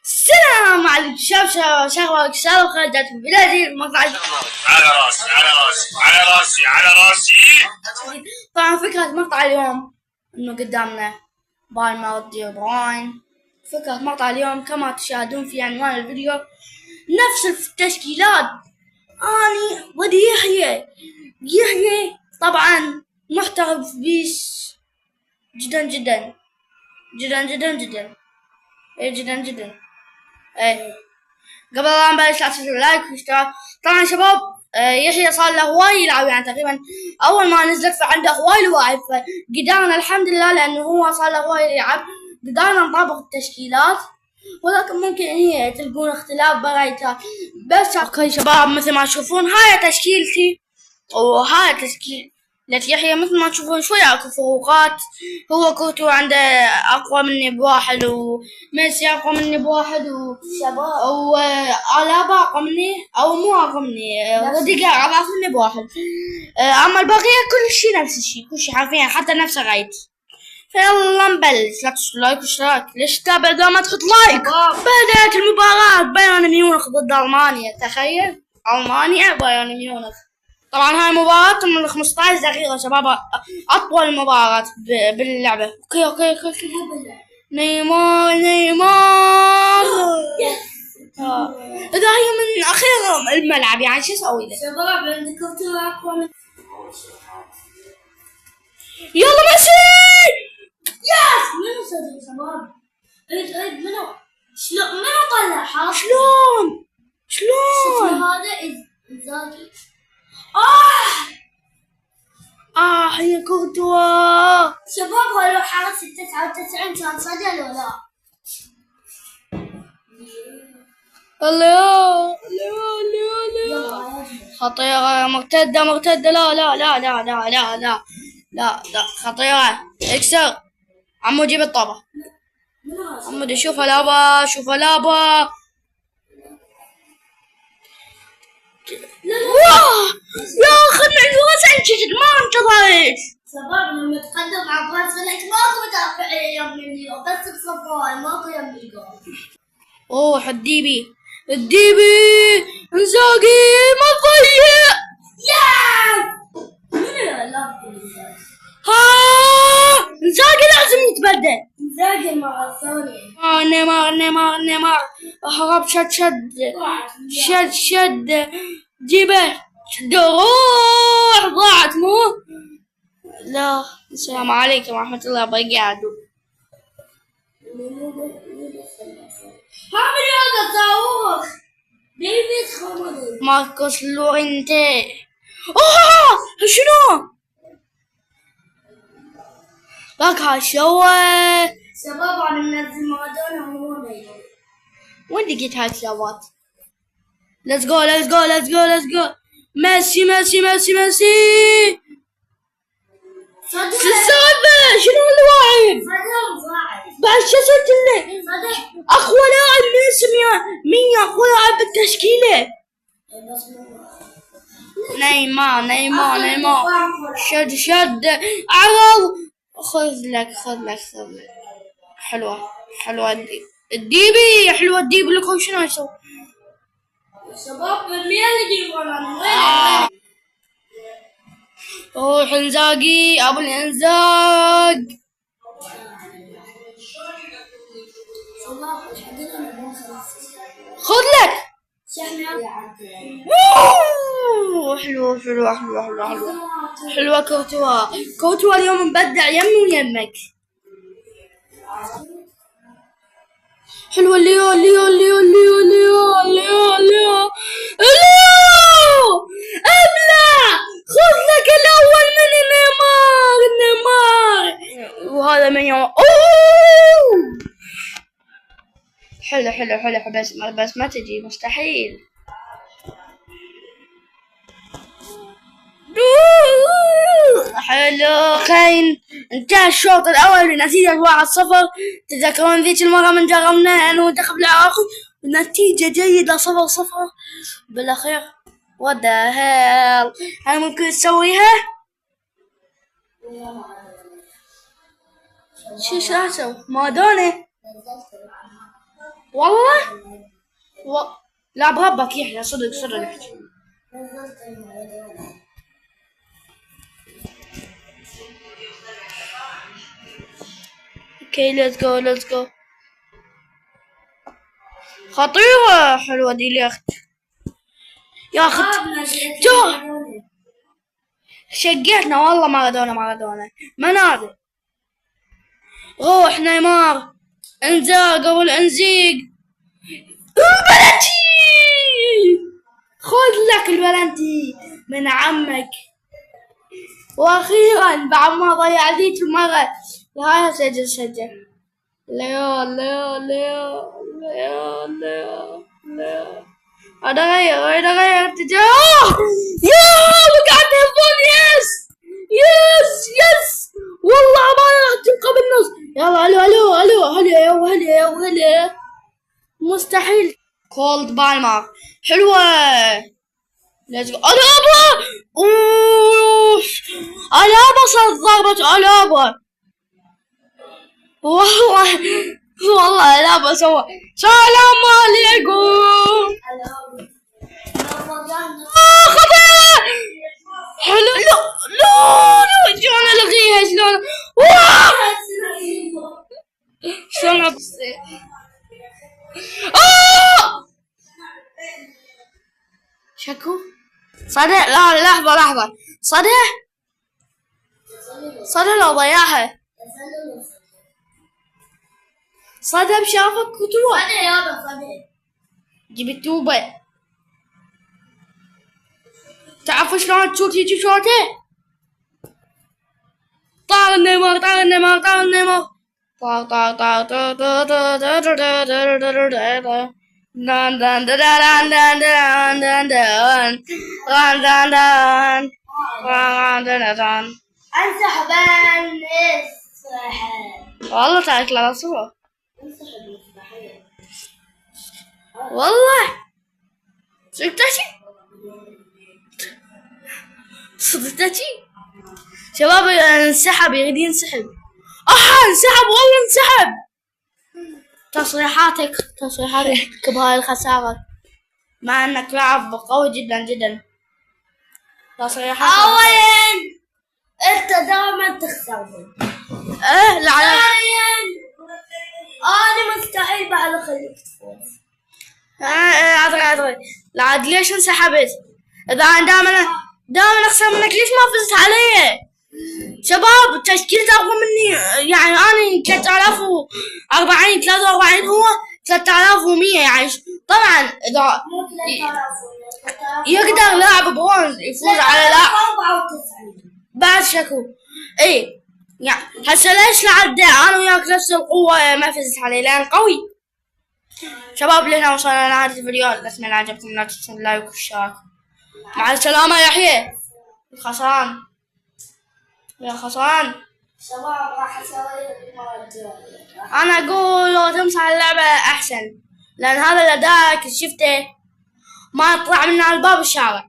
السلام عليكم شباب شباب خرجت في بلادي مقعد على راسي على راسي على راسي على راسي. طبعا فكرة مقطع اليوم انه قدامنا بالماضي براين. فكرة مقطع اليوم كما تشاهدون في عنوان الفيديو نفس التشكيلات. اني ودي يحيى طبعا محترف بيس جدا جدا جدا جدا جدا جدا جدا. قبل لا نبلش لا تنسوا اللايك والاشتراك. طبعا شباب يحيى صار له هواي يلعب، يعني تقريبا اول ما نزلت فعنده هواي لواعي، فقدرنا الحمد لله لانه هو صار له هواي يلعب قدرنا نطابق التشكيلات، ولكن ممكن هي تلقون اختلاف برايتها. بس اوكي شباب مثل ما تشوفون هاي تشكيلتي وهاي تشكيل يحيى مثل ما تشوفون شوية اكو فروقات. هو كوتو عنده اقوى مني بواحد، وميسي اقوى مني بواحد، وآلابا اقوى مني او مو اقوى مني، روديجر اضعف مني بواحد. اما البقية كل شي نفس الشي، كل شي حرفيا حتى نفس الرايت. فيلا نبلش. لا تنسوا لايك واشتراك. ليش تتابع بدون ما تحط لايك؟ بدأت المباراة بايرن ميونخ ضد المانيا. تخيل المانيا بايرن ميونخ. طبعا هاي مباراة من 15 دقيقة شباب، أطول مباراة باللعبة. اوكي نيمار إذا هي من أخير الملعب يعني شو أسوي له؟ شباب عندك كرة أقوى من يلا ميسي. يس منو صدق شباب؟ عيد منو؟ شلون منو طلعها؟ شلون هذا إنزاجي؟ هي كورتوا. شباب هو لو حارس 99 كان صدى لو لا؟ الله خطيرة مرتدة لا خطيرة. اكسر عمو جيب الطابة. عمو شوف لابا يا خدنا الفرص انشتت ما انتظرت. شباب لما تقدم على باص قلت ماكو مدافع يم اليوم، بس بصفاي ماكو يم الجول. اوه الديبي انزاجي ما تضيع. ياس انزاجي لازم يتبدل. انزاجي المرة الثانية. نيمار هرب شد جيبه روح ضاعت مو. لا السلام عليكم ورحمة الله وبركاته. ماركوس لورينتي. شنو لك هاي سوى شباب؟ انا منزل مارادونا وهو وين لقيت هاي الشباب؟ Let's go. ميسي شو السالفة؟ شنو اللاعب؟ بعد شو صرت لي؟ أقوى لاعب مين أقوى لاعب بالتشكيلة؟ نيمار شد عرض. خذ لك حلوة الديبي حلوة الديبي. لكم شنو يسوي شباب؟ مين اللي يجيبون روح انزاجي ابو الانزاج. خذ لك حلوة كورتوا اليوم مبدع يمي ويمك. حلوة ليو ابلع. خذ لك الاول من نيمار وهذا من يوم. حلو بس ما تجي مستحيل. حلو خاين. انتهى الشوط الاول بنتيجة 1-0. تذكرون ذيك المرة من جربنا انا ومنتخب العراق نتيجة جيدة 0-0 بالاخير. what the hell هل ممكن تسويها؟ شو اسوي؟ مادوني والله لا بربك يحيى صدق صدق احكي. اوكي ليتس جو ليتس جو. خطيرة حلوة دي يا اخت. يا اخت شقيتنا والله مارادونا منادي. روح نيمار انزاق قبل انزيق. البلنتي خذ لك البلنتي من عمك. واخيرا بعد ما ضيع ذيك المرة هاي سجل. ليو هذا غير اتجاه. يا وقعت الفول. يس والله ما راح تبقى بالنص. يلا هلو مستحيل. كولد بالمر حلوة. ليتس جو. ألابا صارت ضربة ألابا. والله ألابا سوى سلام عليكم. خطير. حلو. لا شلون ألغيها شلون. شلون أبصي. شكو صدق. لا لحظة صدق لو ضيعها. صدق بشافك كتوة. صدق يابا صدق. جبت توبة. تعرفوا شلون تشوت هيجي شوته. طار النيمار انسحب. والله تعرف لا صورة. والله صدقتي شباب انسحب يريد ينسحب. انسحب والله انسحب. تصريحاتك بهاي الخسارة مع انك لاعب قوي جدا. تصريحاتك. اولا انت دائما تخسر. ثانيا انا مستحيل بعد اخليك تفوز. عذري لا ليش انسحبت؟ اذا انا دائما اخسر منك ليش ما فزت علي؟ شباب تشكيلته اقوى مني. يعني انا 3040 43 هو 3100 يعني طبعا اذا يقدر لاعب برونز يفوز على لاعب 94 بعد شكو. اي يعني هسه ليش لعب ده انا وياك نفس القوة ما فزت عليه لان قوي. شباب لهنا وصلنا لنهاية الفيديو. اتمنى عجبكم لا تنسوا اللايك والاشتراك. مع السلامة يا يحيى. خسران يا خسران. شباب راح اسوي المرة الجاية. انا اقول لو تمسح اللعبة احسن لان هذا الاداء شفته ما يطلع من الباب الشارع.